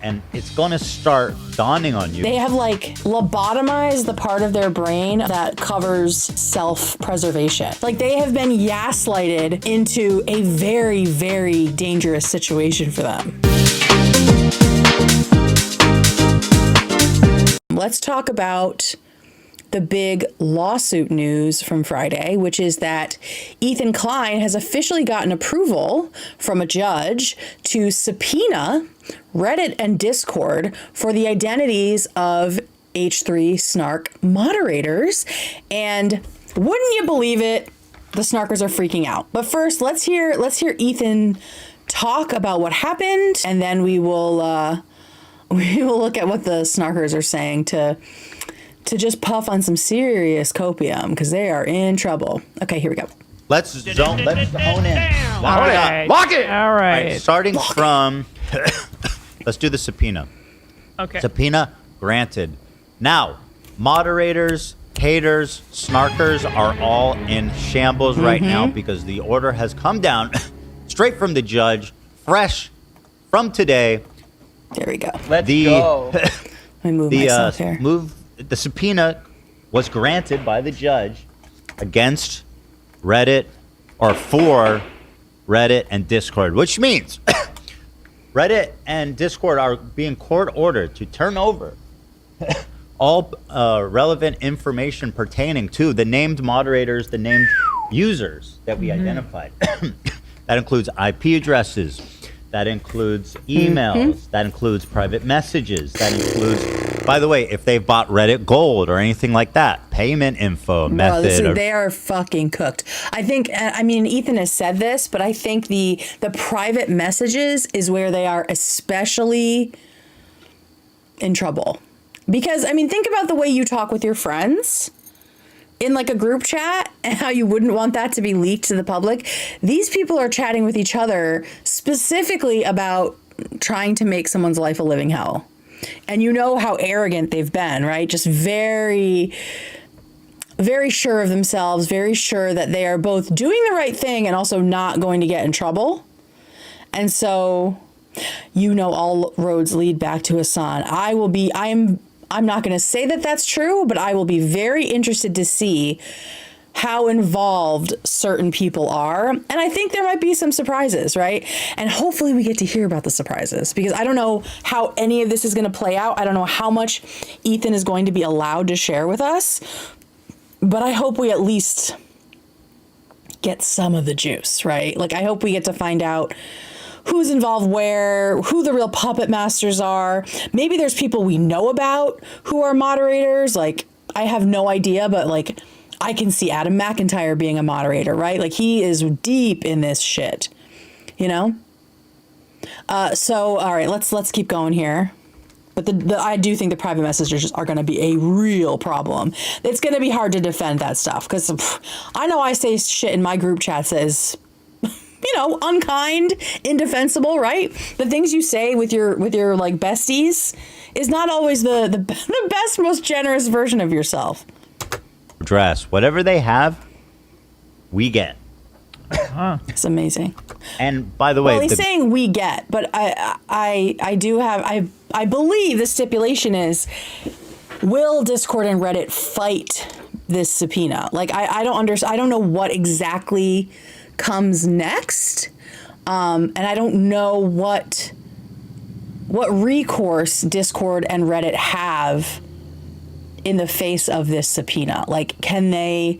And it's going to start dawning on you. They have like lobotomized the part of their brain that covers self-preservation. Like they have been gaslighted into a very, very dangerous situation for them. Let's talk about the big lawsuit news from Friday, which is that Ethan Klein has officially gotten approval from a judge to subpoena Reddit and Discord for the identities of H3 Snark moderators. And wouldn't you believe it, the Snarkers are freaking out. But first, let's hear Ethan talk about what happened, and then we will look at what the Snarkers are saying to just puff on some serious copium, because they are in trouble. Okay, here we go. Let's hone in. Lock it! All right. Starting from, let's do the subpoena. Okay. Subpoena granted. Now, moderators, haters, snarkers are all in shambles right now because the order has come down straight from the judge, fresh from today. There we go. Let's go. Let me move myself here. The subpoena was granted by the judge against Reddit, or for Reddit and Discord, which means Reddit and Discord are being court ordered to turn over all relevant information pertaining to the named moderators, the named users that we identified. That includes IP addresses. That includes emails. That includes private messages. That includes, by the way, if they've bought Reddit Gold or anything like that, payment info, method. They are fucking cooked. I think, I mean, Ethan has said this, but I think the private messages is where they are especially in trouble. Because, I mean, think about the way you talk with your friends in like a group chat and how you wouldn't want that to be leaked to the public. These people are chatting with each other specifically about trying to make someone's life a living hell. And you know how arrogant they've been, right? Just very, very sure of themselves, very sure that they are both doing the right thing and also not going to get in trouble. And so, you know, all roads lead back to Hassan. I'm not going to say that that's true, but I will be very interested to see how involved certain people are. And I think there might be some surprises, right? And hopefully we get to hear about the surprises, because I don't know how any of this is going to play out. I don't know how much Ethan is going to be allowed to share with us, but I hope we at least get some of the juice, right? Like, I hope we get to find out who's involved where, who the real puppet masters are. Maybe there's people we know about who are moderators. Like, I have no idea, but like, I can see Adam McIntyre being a moderator, right? Like, he is deep in this shit, you know? So, all right, let's keep going here. But I do think the private messages are going to be a real problem. It's going to be hard to defend that stuff, because I know I say shit in my group chat says, you know, unkind, indefensible, right? The things you say with your like besties is not always the best, most generous version of yourself. Dress whatever they have, we get. It's amazing. And by the way, well, he's saying we get, but I do have I believe the stipulation is, will Discord and Reddit fight this subpoena? Like, I don't know what exactly comes next, and I don't know what recourse Discord and Reddit have in the face of this subpoena. Like, can they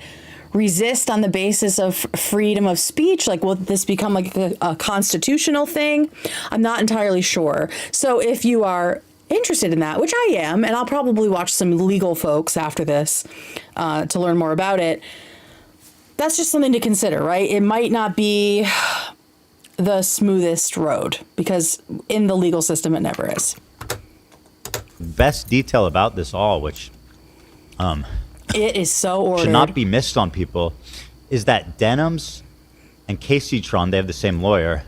resist on the basis of freedom of speech? Like, will this become like a constitutional thing? I'm not entirely sure. So if you are interested in that, which I am, and I'll probably watch some legal folks after this to learn more about it, that's just something to consider, right? It might not be the smoothest road, because in the legal system, it never is. Best detail about this all, which it is so ordered, should not be missed on people, is that Denims and Casey Tron, they have the same lawyer.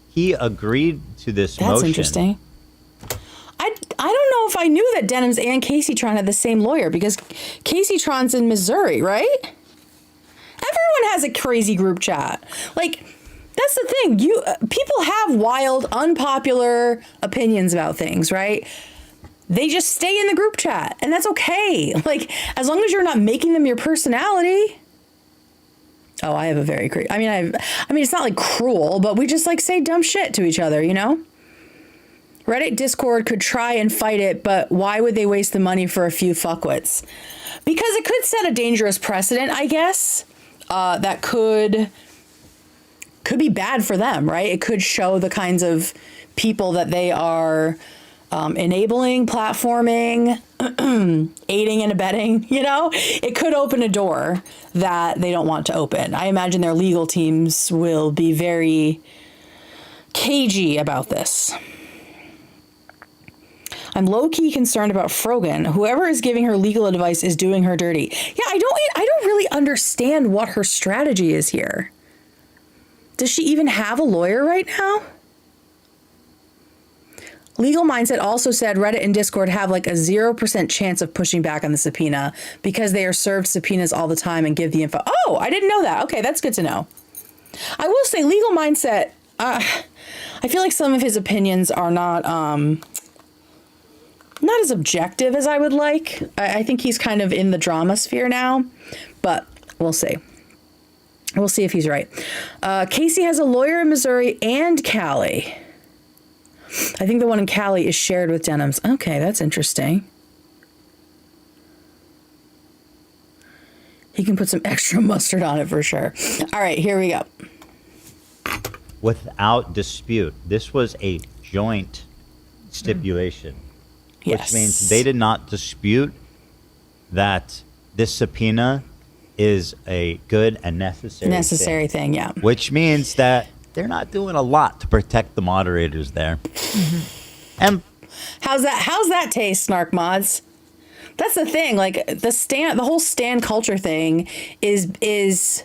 He agreed to this motion. That's interesting. I don't know if I knew that Denims and Casey Tron had the same lawyer, because Casey Tron's in Missouri, right? Everyone has a crazy group chat. Like, That's the thing. You people have wild, unpopular opinions about things, right? They just stay in the group chat, and that's okay. Like, as long as you're not making them your personality. Oh, I have a very I mean, it's not like cruel, but we just like say dumb shit to each other, you know? Reddit Discord could try and fight it, but why would they waste the money for a few fuckwits? Because it could set a dangerous precedent, I guess. That could be bad for them, right? It could show the kinds of people that they are enabling, platforming, aiding and abetting, you know? It could open a door that they don't want to open. I imagine their legal teams will be very cagey about this. I'm low-key concerned about Frogan. Whoever is giving her legal advice is doing her dirty. Yeah, I don't really understand what her strategy is here. Does she even have a lawyer right now? Legal Mindset also said Reddit and Discord have like a 0% chance of pushing back on the subpoena because they are served subpoenas all the time and give the info. Oh, I didn't know that. Okay, that's good to know. I will say Legal Mindset, I feel like some of his opinions are not as objective as I would like. I think he's kind of in the drama sphere now, but we'll see. We'll see if he's right. Casey has a lawyer in Missouri and Cali. I think the one in Cali is shared with Denham's. Okay, that's interesting. He can put some extra mustard on it for sure. All right, here we go. Without dispute, this was a joint stipulation, Yes. which means they did not dispute that this subpoena is a good and necessary thing, yeah. Which means that they're not doing a lot to protect the moderators there. Mm-hmm. And how's that taste, Snark Mods? That's the thing. Like the whole stan culture thing is it's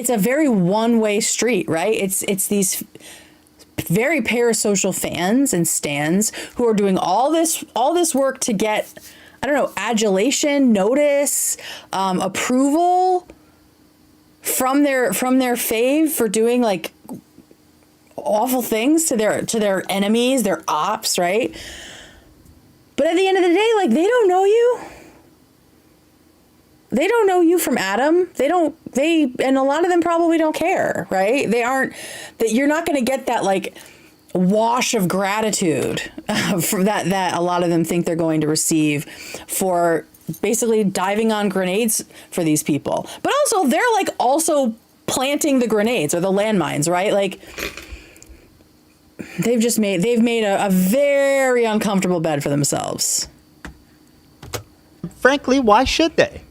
a very one-way street, right? It's these very parasocial fans and stans who are doing all this work to get, I don't know, adulation, notice, approval from their fave for doing like awful things to their enemies, their ops, right? But at the end of the day, like, they don't know you. They don't know you from Adam. And a lot of them probably don't care, right? You're not going to get that like wash of gratitude for that a lot of them think they're going to receive for basically diving on grenades for these people. But also they're like also planting the grenades or the landmines, right? Like they've made a very uncomfortable bed for themselves. frankly, why should they?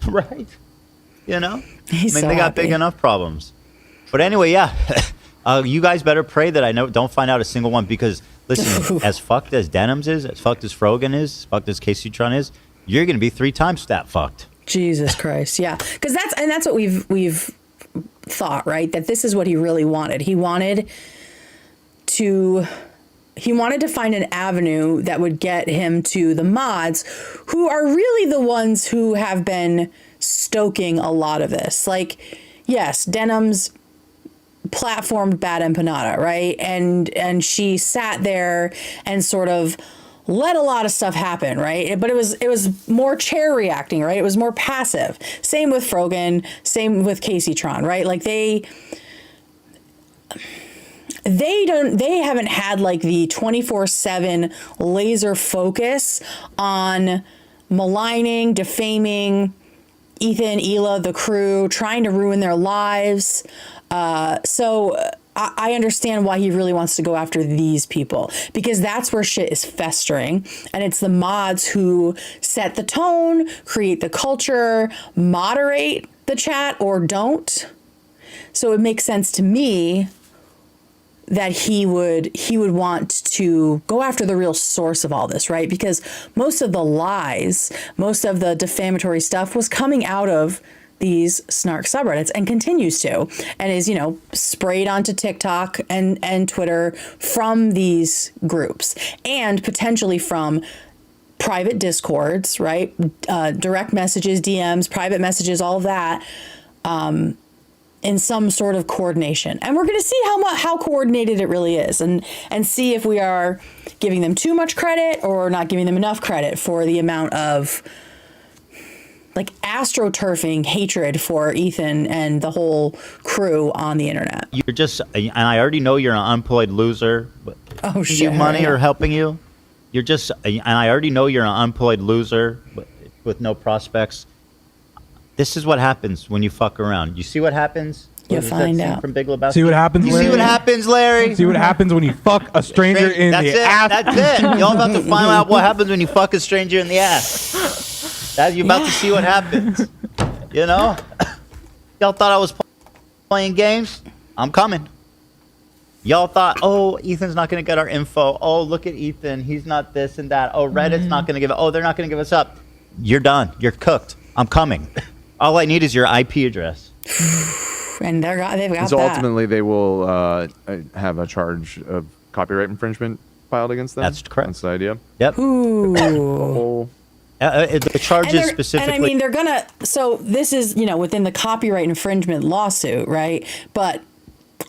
Right? You know? He's so they got happy. big enough problems. But anyway, yeah. You guys better pray that I don't find out a single one, because listen, as fucked as Denham's is, as fucked as Frogan is, as fucked as Casey Tron is, you're going to be 3 times that fucked. Jesus Christ. Yeah. Because that's what we've thought, right? That this is what he really wanted. He wanted to find an avenue that would get him to the mods, who are really the ones who have been stoking a lot of this. Like, yes, Denham's platformed Bad Empanada, right? And she sat there and sort of let a lot of stuff happen, right? But it was more chair reacting, right? It was more passive. Same with Frogan, same with Casey Tron, right? Like they haven't had like the 24/7 laser focus on maligning, defaming Ethan, Hila, the crew, trying to ruin their lives. So I understand why he really wants to go after these people, because that's where shit is festering. And it's the mods who set the tone, create the culture, moderate the chat or don't. So it makes sense to me that he would want to go after the real source of all this, right? Because most of the lies, most of the defamatory stuff was coming out of these snark subreddits and continues to, and is, sprayed onto TikTok and Twitter from these groups, and potentially from private discords, right? Direct messages, DMs, private messages, all of that, in some sort of coordination. And we're going to see how coordinated it really is, and see if we are giving them too much credit or not giving them enough credit for the amount of like astroturfing hatred for Ethan and the whole crew on the internet. You're just, and I already know you're an unemployed loser. Oh shit! You money or helping you? You're just, and I already know you're an unemployed loser with no prospects. This is what happens when you fuck around. You see what happens? You'll find out. From Big Lebowski? See what happens, You Larry? see what happens, Larry? See what happens when you fuck a stranger in That's the it. ass. That's it. Y'all about to find out what happens when you fuck a stranger in the ass. You're about to see what happens. You know? Y'all thought I was playing games? I'm coming. Y'all thought, oh, Ethan's not going to get our info. Oh, look at Ethan. He's not this and that. Oh, Reddit's not going to give it. Oh, they're not going to give us up. You're done. You're cooked. I'm coming. All I need is your IP address. And they've got So that. ultimately, they will have a charge of copyright infringement filed against them. That's correct. That's the idea. Yep. Ooh. The charges And specifically. I mean, they're gonna. So this is, within the copyright infringement lawsuit, right? But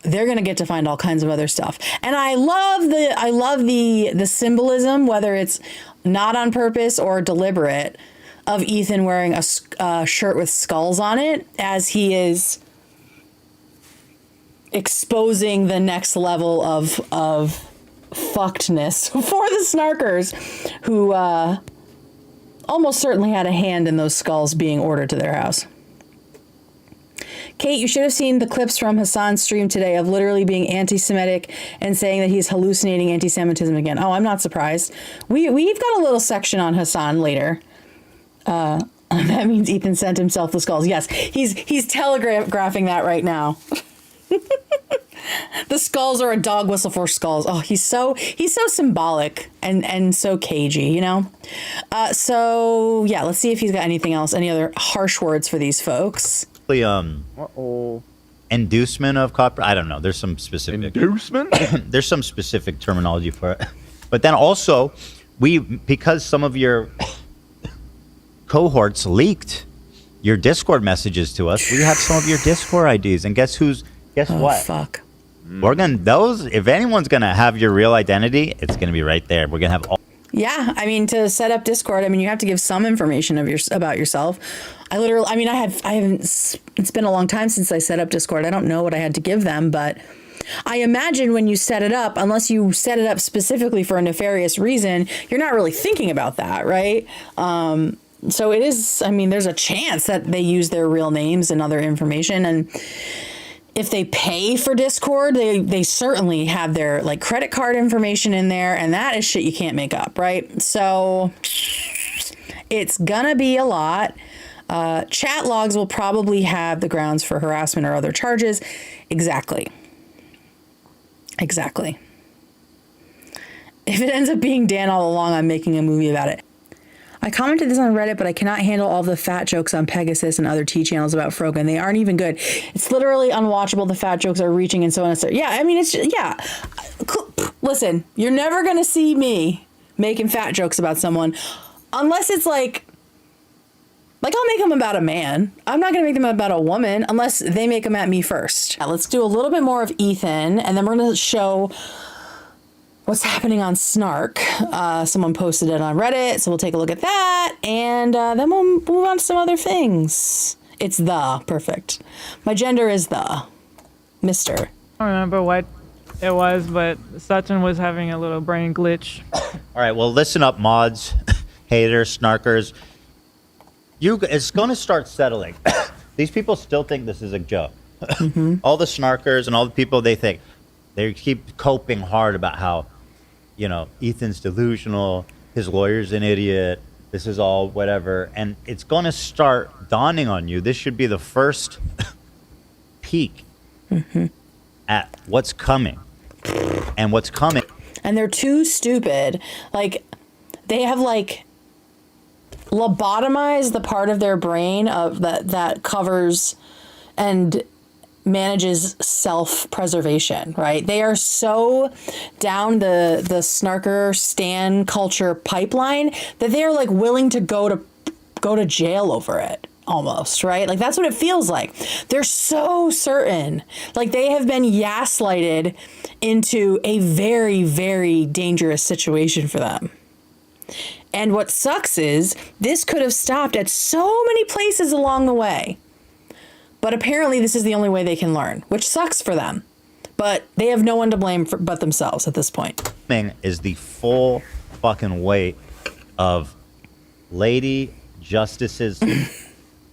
they're gonna get to find all kinds of other stuff. And I love the symbolism, whether it's not on purpose or deliberate, of Ethan wearing a shirt with skulls on it as he is exposing the next level of fuckedness for the Snarkers, who almost certainly had a hand in those skulls being ordered to their house. Kate, you should have seen the clips from Hassan's stream today of literally being anti-Semitic and saying that he's hallucinating anti-Semitism again. Oh, I'm not surprised. We've got a little section on Hassan later. That means Ethan sent himself the skulls. Yes, he's telegraphing that right now. The skulls are a dog whistle for skulls. Oh, he's so symbolic and so cagey, So yeah, let's see if he's got anything else, any other harsh words for these folks. Inducement of copyright. I don't know. There's some specific Inducement? there's some specific terminology for it. But then also, because some of your cohorts leaked your Discord messages to us, we have some of your Discord IDs, and guess what? Fuck. We're gonna if anyone's gonna have your real identity, it's gonna be right there. We're gonna have all. Yeah, I mean, to set up Discord, you have to give some information about yourself. I haven't. It's been a long time since I set up Discord. I don't know what I had to give them, but I imagine when you set it up, unless you set it up specifically for a nefarious reason, you're not really thinking about that, right? So it is. There's a chance that they use their real names and other information, and if they pay for Discord, they certainly have their credit card information in there, and that is shit you can't make up, right? So it's gonna be a lot. Chat logs will probably have the grounds for harassment or other charges. Exactly. If it ends up being Dan all along, I'm making a movie about it. I commented this on Reddit, but I cannot handle all the fat jokes on Pegasus and other T channels about Frogan. They aren't even good. It's literally unwatchable. The fat jokes are reaching and so on and so on. Yeah, it's just, yeah. Listen, you're never going to see me making fat jokes about someone unless it's I'll make them about a man. I'm not going to make them about a woman unless they make them at me first. Let's do a little bit more of Ethan, and then we're going to show what's happening on Snark. Someone posted it on Reddit, so we'll take a look at that, and then we'll move on to some other things. It's perfect. My gender is Mr. I don't remember what it was, but Sachin was having a little brain glitch. All right, well, listen up, mods, haters, snarkers. It's going to start settling. These people still think this is a joke. Mm-hmm. All the snarkers and all the people, they keep coping hard about how, Ethan's delusional, his lawyer's an idiot, this is all whatever. And it's going to start dawning on you. This should be the first peek at what's coming. And what's coming. And they're too stupid. They have lobotomized the part of their brain of that covers and manages self-preservation, right? They are so down the Snarker stan culture pipeline that they are willing to go to jail over it. almost, right? Like, that's what it feels like. They're so certain. Like, they have been gaslighted into a very, very dangerous situation for them. And what sucks is this could have stopped at so many places along the way. But apparently this is the only way they can learn, which sucks for them. But they have no one to blame but themselves at this point. Thing is the full fucking weight of Lady Justice's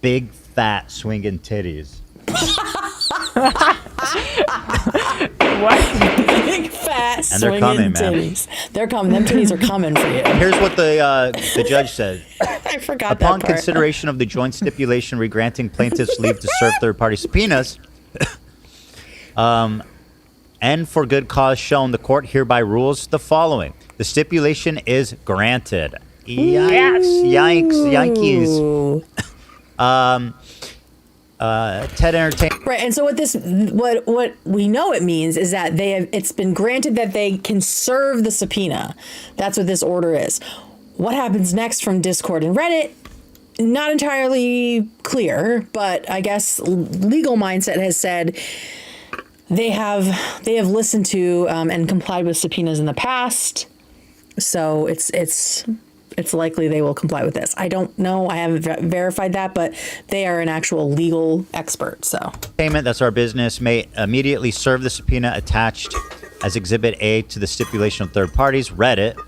big fat swinging titties. What? Big fat And they're swinging coming, man. titties. They're coming. Them titties are coming for you. Here's what the judge said. I forgot Upon that part. consideration of the joint stipulation regranting plaintiffs leave to serve third-party subpoenas, and for good cause shown, the court hereby rules the following. The stipulation is granted. Yikes. Yikes. Yankees. Ooh. Ted Entertainment. Right, and so what we know it means is that it's been granted that they can serve the subpoena. That's what this order is. What happens next from Discord and Reddit? Not entirely clear, but I guess Legal Mindset has said they have listened to and complied with subpoenas in the past, so it's likely they will comply with this. I don't know. I haven't verified that, but they are an actual legal expert. So Payment, that's our business, may immediately serve the subpoena attached as Exhibit A to the stipulation of third parties, Reddit.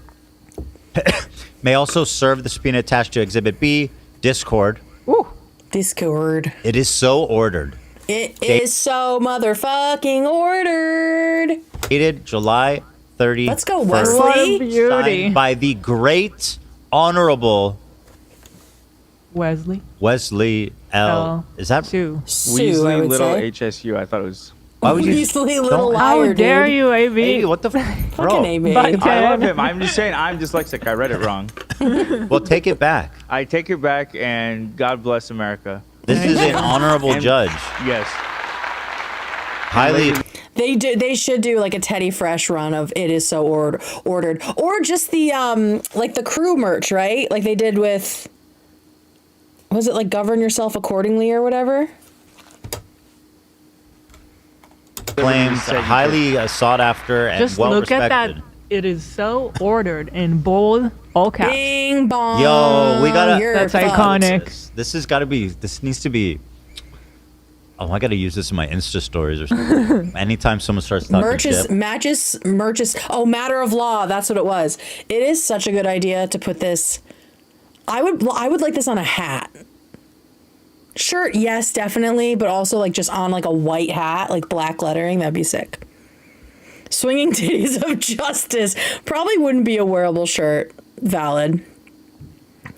May also serve the subpoena attached to Exhibit B, Discord. Discord. It is so ordered. It is so motherfucking ordered. Dated July 30th. Let's go, What a Wesley. beauty. Signed by the great Honorable Wesley. Wesley L. Is that? Sue. Sue, I Weasley would Little say. HSU. I thought it was. Why would you? Weasley little Don't- How liar, dare dude. you, AB? Hey, what the? Bro, Fucking A, But- babe. I love him. I'm just saying. I'm dyslexic. I read it wrong. well, take it back. I take it back, and God bless America. This is an honorable And- judge. Yes. Highly. They should do like a Teddy Fresh run of it is so ordered, or just the like the crew merch, right? Like they did with, was it like govern yourself accordingly or whatever? Claims highly sought after and Just well look at respected. that. It is so ordered in bold, all caps. Bing bong. Yo, we gotta- You're That's fucked. iconic. This has got to be. This needs to be. Oh, I got to use this in my Insta stories or something. Anytime someone starts talking Merch is shit. merch is oh, matter of law. That's what it was. It is such a good idea to put this. I would like this on a hat. Shirt, yes, definitely, but also like just on like a white hat, like black lettering. That'd be sick. Swinging Titties of Justice probably wouldn't be a wearable shirt. Valid.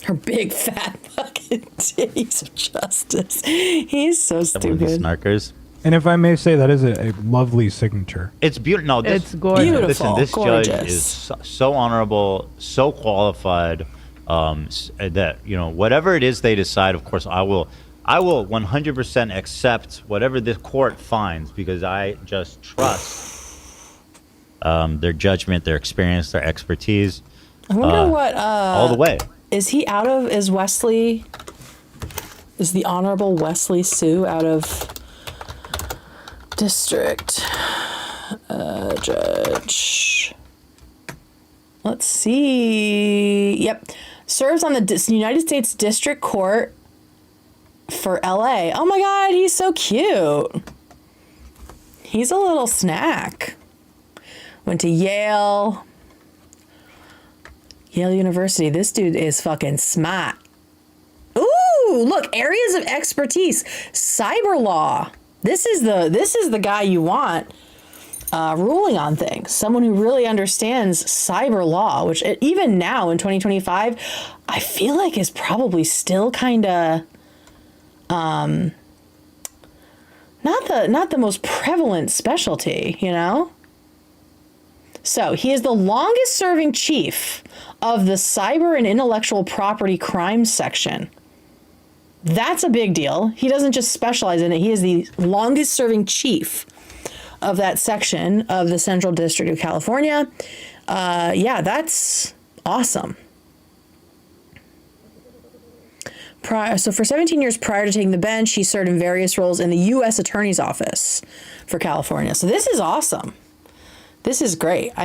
Her big fat fucking titties of justice. He's so One of these stupid. snarkers. And if I may say, that is a lovely signature. It's beautiful. No, this, It's gorgeous. Beautiful. Listen, this Gorgeous. judge is so honorable, so qualified. That whatever it is they decide, of course, I will 100% accept whatever this court finds because I just trust their judgment, their experience, their expertise, I wonder what all the way. is he out of? Is the Honorable Wesley Sue out of district judge? Let's see. Yep. Serves on the United States District Court for LA. Oh my God, he's so cute. He's a little snack. Went to Yale University. This dude is fucking smart. Ooh, look, areas of expertise. Cyber law. This is the guy you want ruling on things. Someone who really understands cyber law, which even now in 2025, I feel like is probably still kind of not the most prevalent specialty, you know? So he is the longest serving chief of the Cyber and Intellectual Property Crimes section. That's a big deal. He doesn't just specialize in it. He is the longest serving chief of that section of the Central District of California. Yeah, that's awesome. So for 17 years prior to taking the bench, he served in various roles in the U.S. Attorney's Office for California. So this is awesome. This is great. I